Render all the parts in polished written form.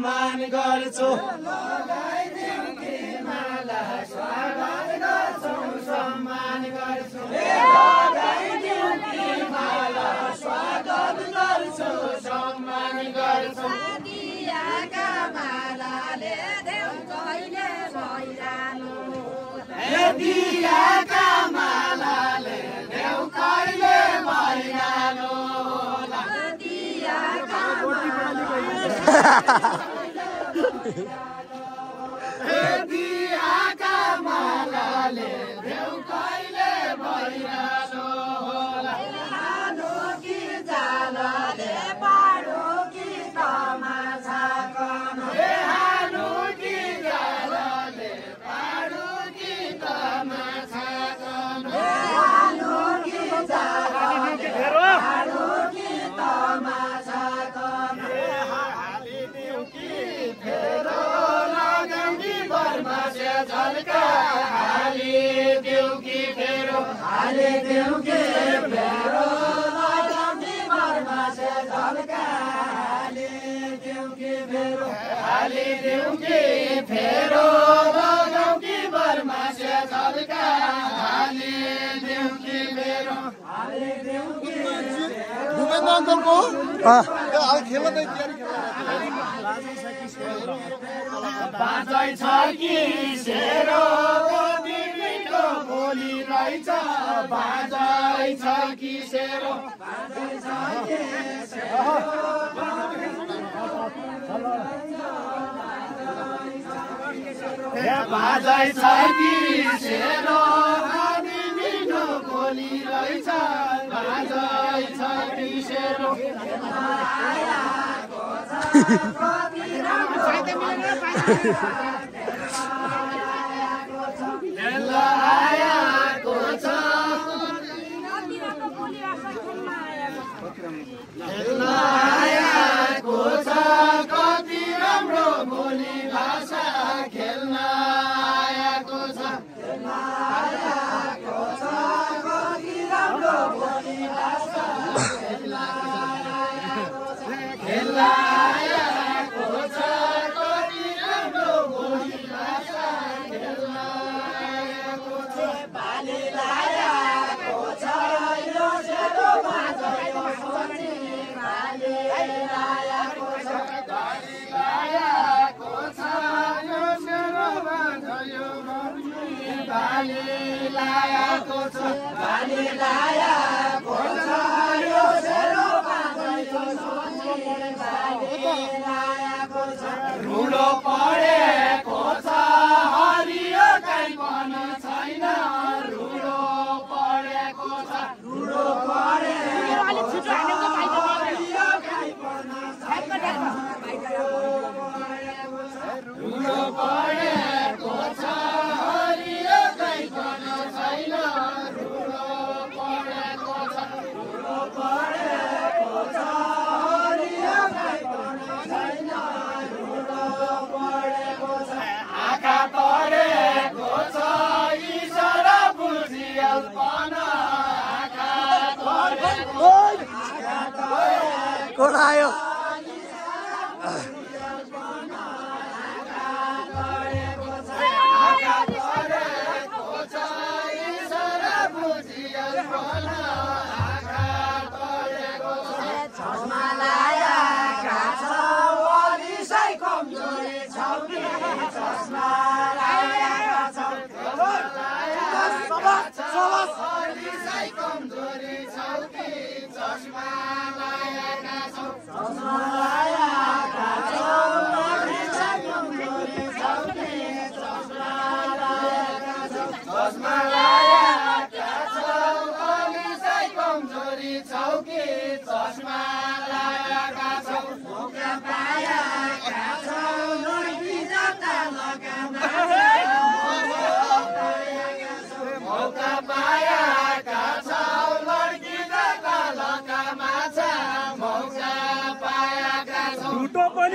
सम्मान गर्छु सम्मान गर्छु स्वागत गर्छु सम्मान गर्छु दियाका मालाले देऊ कहिले भइरानु दियाका मालाले देऊ कहिले भइरानु दियाका दियाका मालाले देऊ कहिले भइरानु हानो कि जालले पाडो कि तमाछा कनो हानो कि जालले पाडो कि तमाछा कनो हानो कि जालले पाडो कि तमाछा कनो हालिदिउ कि फेरो लगाउ कि बर्मासे झल्का हालिदिउ कि फेरो हालिदिउ कि फेरो लगाउ कि बर्मासे झल्का हालिदिउ कि फेरो हालिदिउ कि फेरो लगाउ कि बर्मासे झल्का हालिदिउ कि फेरो हालिदिउ कि भूपेन्द्र अञ्चलको खेल्न नै तयारी बाजै छ कि सेरो कति मिठो बोली रहेछ बाजै छ कि सेरो बाजै छ कि सेरो बाजै छ कि सेरो कति मिठो बोली रहेछ बाजै छ कि सेरो आयाको छ आयाको छ कति राम्रो बोली भाषा खेल्न आयाको छ आयाको छ कति राम्रो बोली भाषा खेल्न आयाको छ कति राम्रो बोली भाषा खेल्न आयाको छ बाली लायाको छ यो सेरो बाजयो सोची बाली लायाको छ बाली लायाको छ यो सेरो बाजयो बाली लायाको छ बाली लायाको छ यो सेरो बाजयो सोची रुडो परेको छ हरियो काहीँ पनि छैन रुडो परेको छ रुडो परेको छ हरियो काहीँ पनि छैन रुडो परेको छ हरियो काहीँ पनि छैन रुडो परेको छ रुडो परेको छ हरियो काहीँ पनि छैन रुडो परेको छ आँखा परेको छ इसारा बुझियल्पन आँखा परेको कोन आयो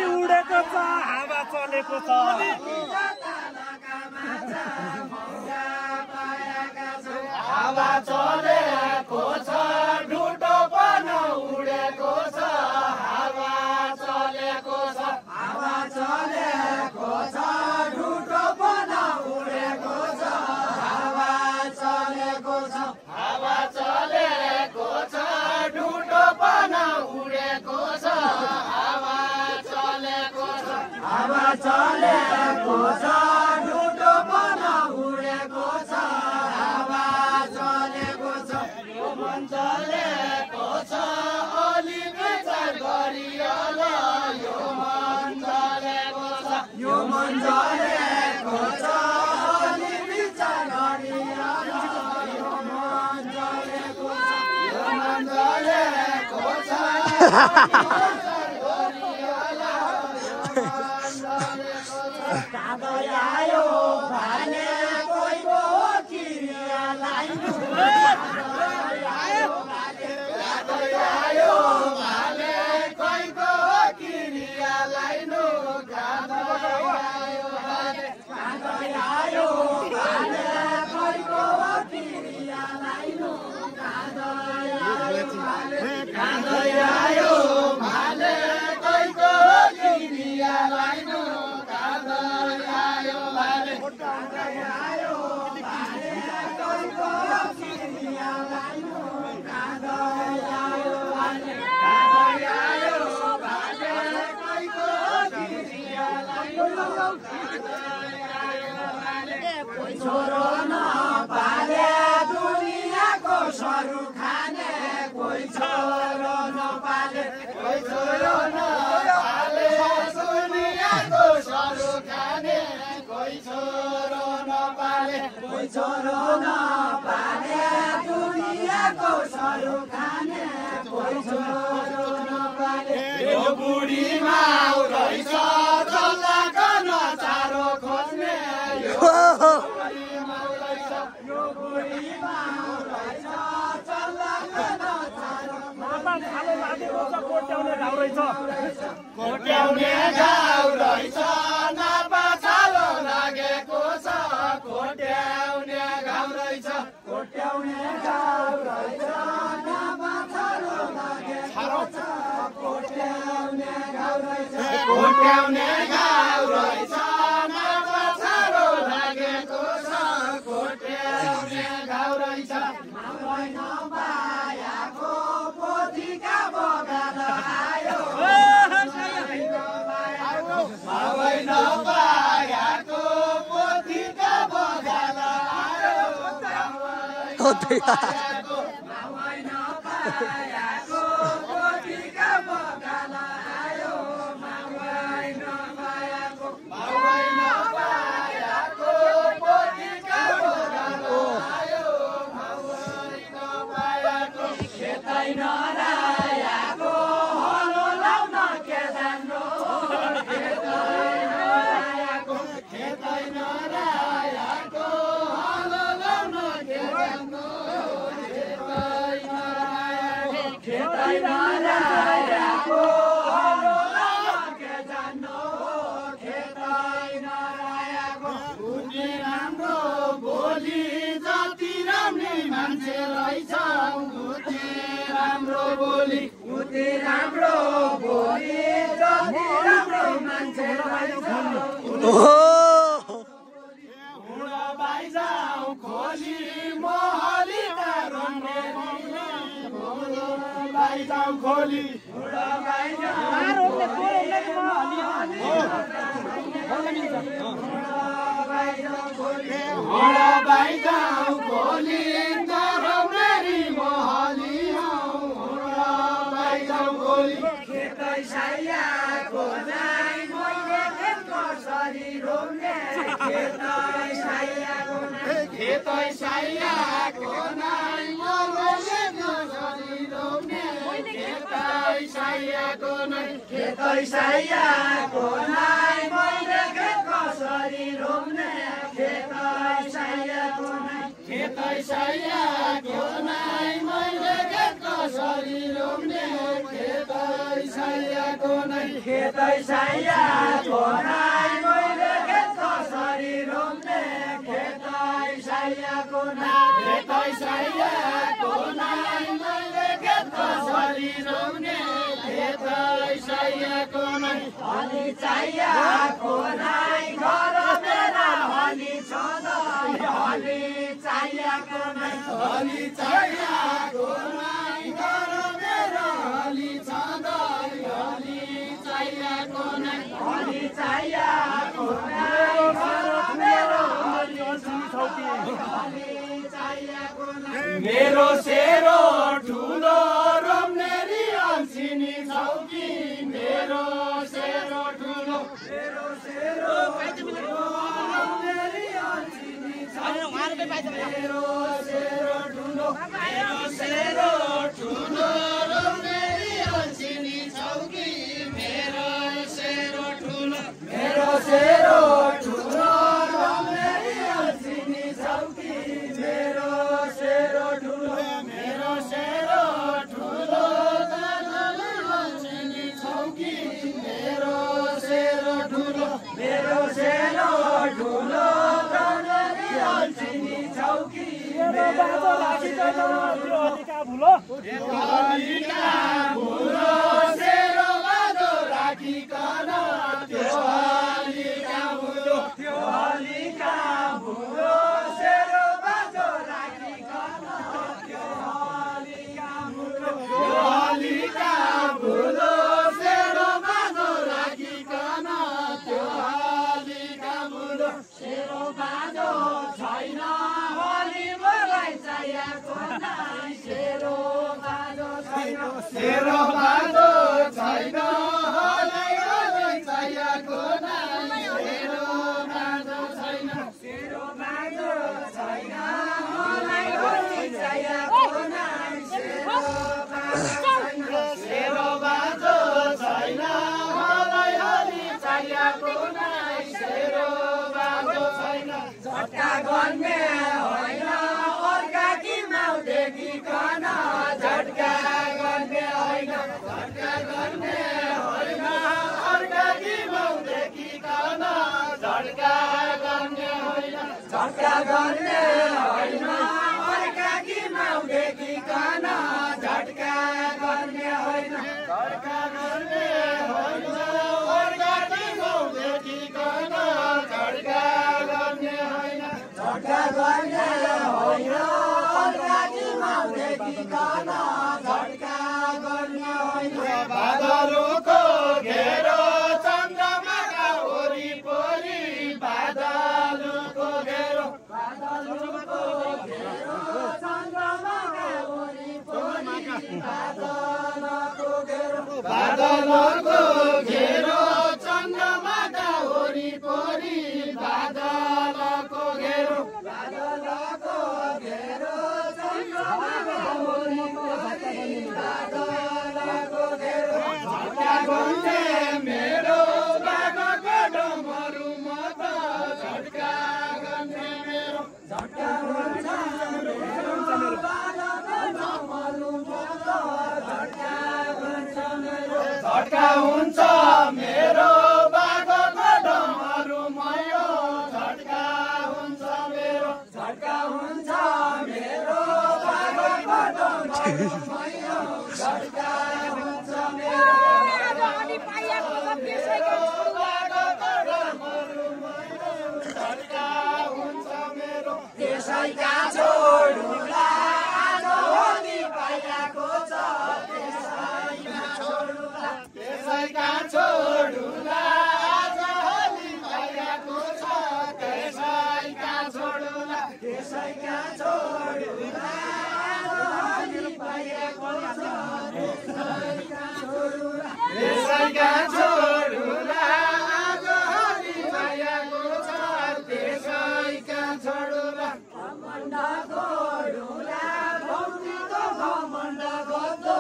हावा चलेको छ हावा चलेको छ ढुटो पनि उडेको छ हावा चलेको छ हावा हावा चलेको छ ढुटो मन उडेको छ हावा चलेको छ यो मन चलेको छ अलि विचार गरिएला यो मन चलेको छ यो मन चलेको छ अलि विचार गरिएला यो मन चलेको छ यो मन चलेको छ आयो भाले कोइको किरिया लाइनु आयो भाले कोइको किरिया लाइनु आयो भाले कोइको किरिया लाइनु आयो भाले कोइको किरिया लाइनु छोरो नपाले दुनियाँको सरू खाने कोही छोरो नपाले कोही छोरो नपाले दुनियाँको सरू खाने कोही छोरो नपाले कोही छोरो नपाले दुनियाँको सरू खाने कोही छोरो नपाले यो बुढीमा रहेछ चल्लाको नचारो खोज्ने कोट्याउने घाउ रहेछ नापा छालो लागेको छ कोट्याउने घाउ रहेछ कोट्याउने घाउ रहेछ नापा छालो लागेको छ कोट्याउने घाउ रहेछ कोट्याउने घाउ रहेछ नापा छालो लागेको छ कोट्याउने घाउ रहेछ मावै नपायाको पोथीका बगान आयो मावै नपायाको पोथीका बगान आयो मावै नपायाको पोथीका बगान आयो मावै नपायाको पोथीका बगान आयो मावै नपायाको खेतै नरायाको हलो लाउन के जान्नु खेतै नरायाको हलो लाउन के जान्नु खेतै नरायाको हलो लाउन के जान्नु खेतै नरायाको उति राम्रो बोली जति राम्री मान्छे रहेछ उति राम्रो बोली उति राम्रो बोली जति राम्रो मान्छे रहेछ हुँडा बाइजाउ खोली मोहली रोने बाइजाउ खोली हुँडा बाइजाउ हुँडा बाइजाउ खोली तरौनेरी मोहली हुँडा बाइजाउ खोली खेतै साइयाको नाइ मैले कसरी रोप्ने खेतै साइयाको नाइ खेतै साइयाको नाइ मैले कसरी रोप्ने खेतै साइयाको नाइ खेतै साइयाको नाइ मैले कसरी रोप्ने खेतै साइयाको नाइ खेतै साइयाको नाइ मैले कसरी रोप्ने खेतै साइयाको नाइ खेतै साइयाको नाइ मैले कसरी रोप्ने खेतै साइयाको नाइ खेतै साइयाको नाइ मैले कसरी रोप्ने खेतै साइयाको नाइ हली चाहिएको नाइ घर मेरा हली छँदै हली चाहिएको नाइ हली चाहिएको नाइ घर मेरा हली छँदै हली चाहिएको नाइ हली मेरो सेरो ठुलो रमनेरी अल्छिनी छौकी मेरो सेरो ठुलो रमनेरी अल्छिनी छौकी मेरो सेरो ठुलो रमनेरी अल्छिनी छौकी मेरो सेरो ठुलो रमनेरी अल्छिनी छौकी मेरो सेरो ठुलो अल्छिनी छौकी मेरो सेरो ठुलो रमनेरी अल्छिनी छौकी बाटो राखिकन त्यो हलिका भुलो सेरो बाटो राखिकन त्यो हलिका भुलो सेरो बाटो राखिकन त्यो हलिका भुलो सेरो बाटो राखिकन त्यो हलिका भुलो सेरो बाटो छैन हली मलाई चाहिएको नाइ सेरो बाटो छैन हलाई चाहिएको नाइ सेरो बाटो छैन हलाई चाहिएको नाइ सेरो बाटो छैन हलाई चाहिएको नाइ सेरो बाटो छैन झट्का गर्ने होइन अर्काकी माउ देखिकन झट्का गर्ने होइन अर्काकी माउ देखिकन झट्का गर्ने होइन अर्काकी माउ देखिकन झट्का गर्ने होइन अर्काकी माउ देखिकन झट्का गर्ने होइन बादलको घेरो चन्द्रमाका वरिपरि बादलको घेरो चन्द्रमाका वरिपरि बादलको घेरो बादलको घेरो चन्द्रमाका वरिपरि बादलको घेरो मेरो बाबाको डमरू म त झट्का गर्ने मेरो झट्का हुन्छ मेरो बाबाको डमरू म त झट्का हुन्छ मेरो झट्का हुन्छ मेरो बाबाको डमरू म झट्का हुन्छ मेरो बाबाको डमरू म झट्का हुन्छ मेरो त्यसैका छोडुला आज होली पाइएको छ त्यसैका छोडुला आज होली पाइएको छ त्यसैका छोडुला आज होली पाइएको छ त्यसैका छोडुला आज होली पाइएको छ त्यसैका छोडुला घमण्ड गोडुला भौतिको घमण्ड गर्दो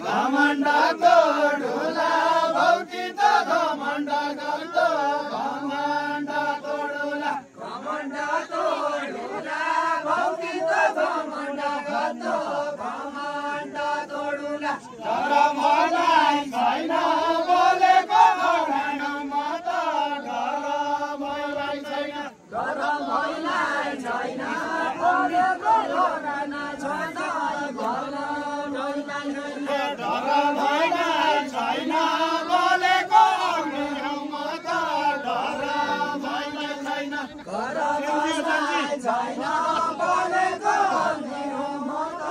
घमण्ड गोडुला भौतिको घमण्ड गर्दो घमण्ड गोडुला भौतिको घमण्ड गर्दो घमण्ड गोडुला तर मलाई छैन बोलेको घरान म त घर मलाई छैन बोलेको घरान छ त घर मलाई छैन बोलेको घरान म त घर मलाई छैन घर मलाई छैन बोलेको घरान म त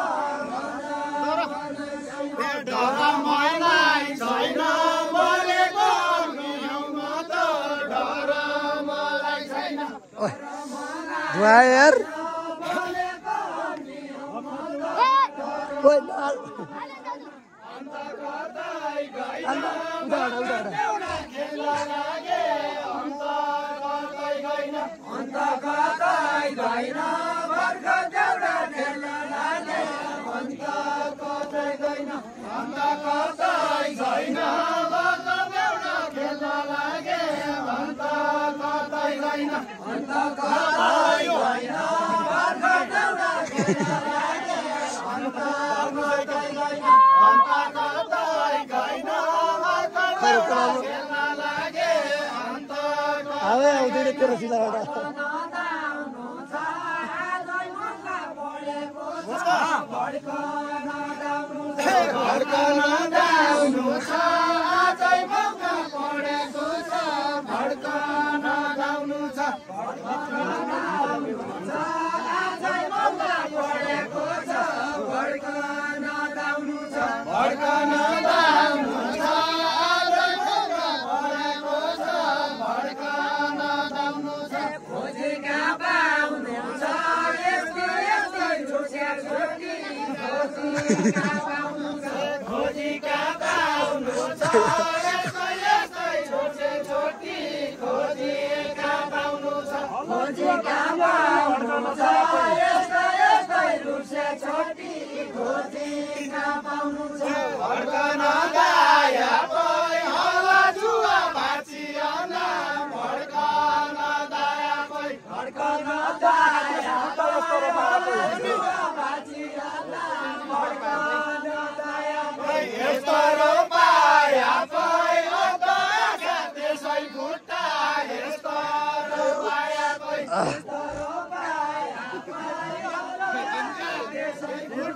घर मलाई छैन बोलेको घरान म त घर मलाई छैन यार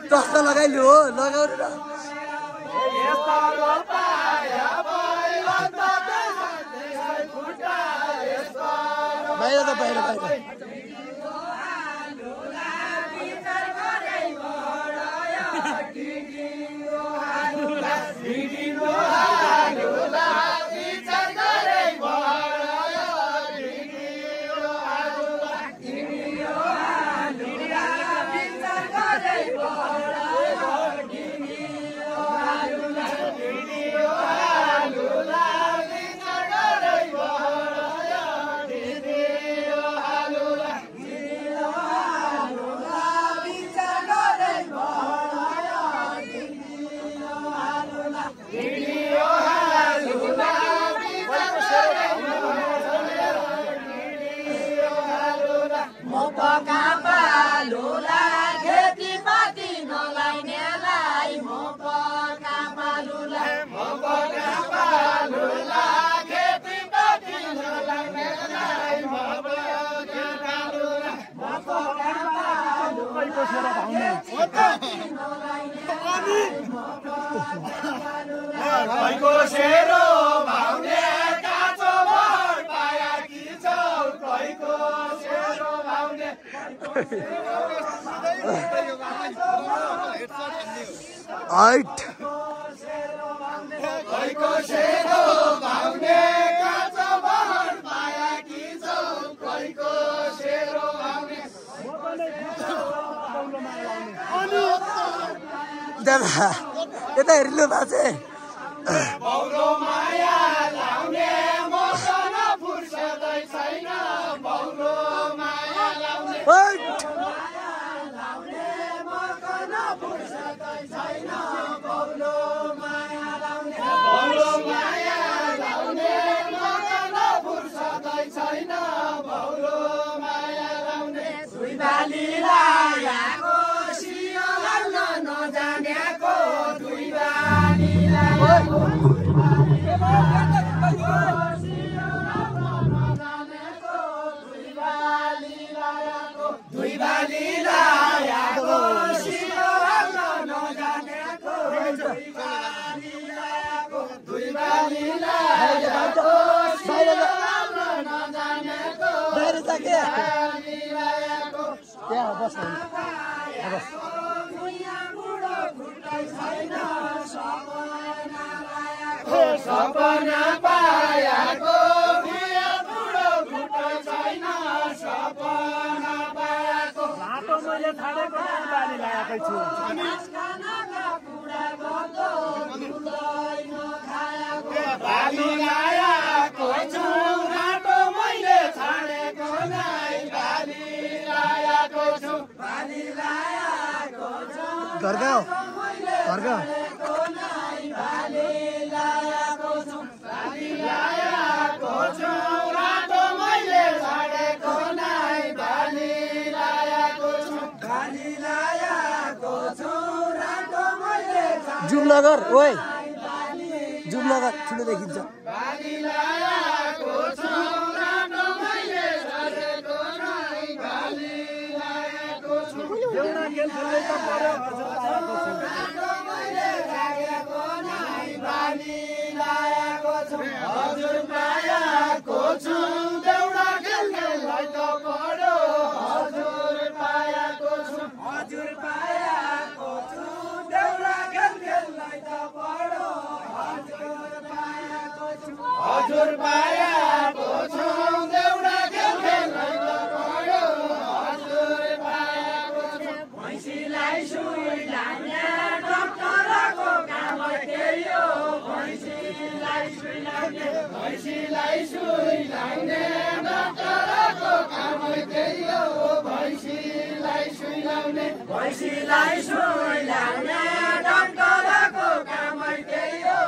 चस्मा लगाइलु हो लगाउनु न बाहिर त बाहिर दादा यता हेर्नु भएको चाहिँ सपना पायाको बुढो घुटो छैन सपना पायाको लाटो मैले छाडेको बाली लागेकै छु बाली घरका हो घरका जुम नगर ओए जुम नगर ठुलो देखिन्छ हजुर पायाको छु देउडा खेल खेल्दै त पढ्यो हजुर पायाको छु भैँसीलाई सुई लाउने डाक्टरको काम त्यही हो भैँसीलाई सुई लाउने डाक्टरको काम त्यही हो भैँसीलाई सुई लाउने डाक्टरको काम त्यही हो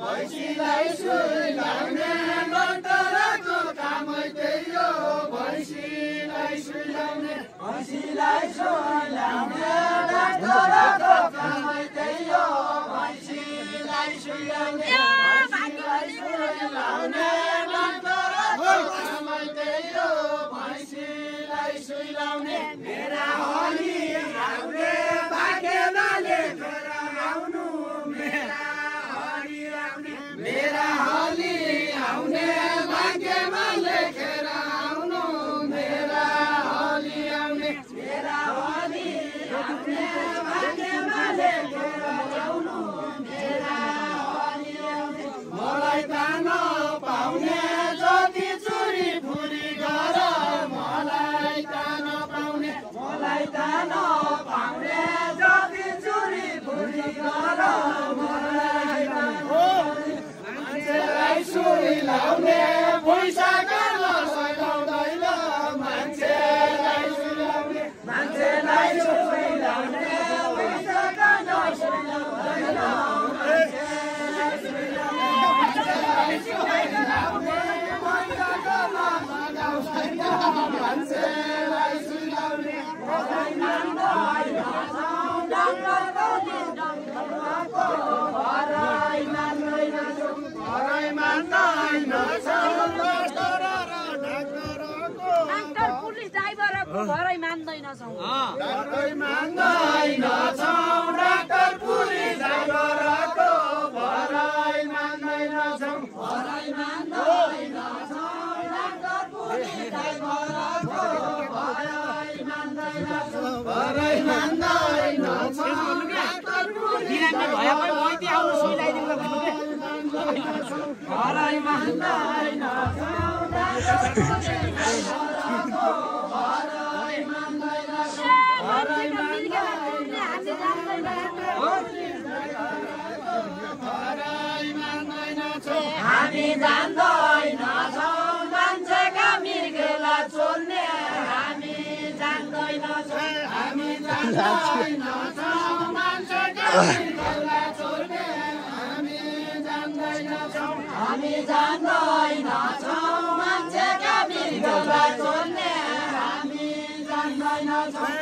भैँसीलाई सुई लाउने डाक्टरको काम त्यही हो भैँसीलाई सुई लाउने डाक्टरको काम त्यही हो भैँसीलाई सुई लाउने डाक्टरको काम त्यही हो भैँसीलाई सुई लाउने मेरा हली आउने भाग्यमा लेखेर आउनु मेरा हली आउने भाग्यमा लेखेर आउनु मेरा हली आउने भाग्यमा लेखेर आउनु मेरा हली आउने मलाई त नपाउने जति चुरी फुरी गर मलाई त नपाउने जति चुरी फुरी गर मान्छेलाई सुई लाउने पैसा गर्न सैलाउँदैन मान्छेलाई सुई लाउने पैसा गर्न सैलाउँदैन मान्छेलाई सुई लाउने पैसा गर्न सैलाउँदैन मान्छेलाई सुई लाउने डाक्टर पुलिस ड्राइभरको भरै मान्दैनछौँ डाक्टर पुलिस ड्राइभरको भरै मान्दैनछौँ हामी जान्दैनछौँ मान्छेका मृगला चोल्ने हामी जान्दैनछौँ मान्छेका मृगला चोल्ने हामी जान्दैनछौँ मान्छेका मृगला चोल्ने हामी जान्दैनछौँ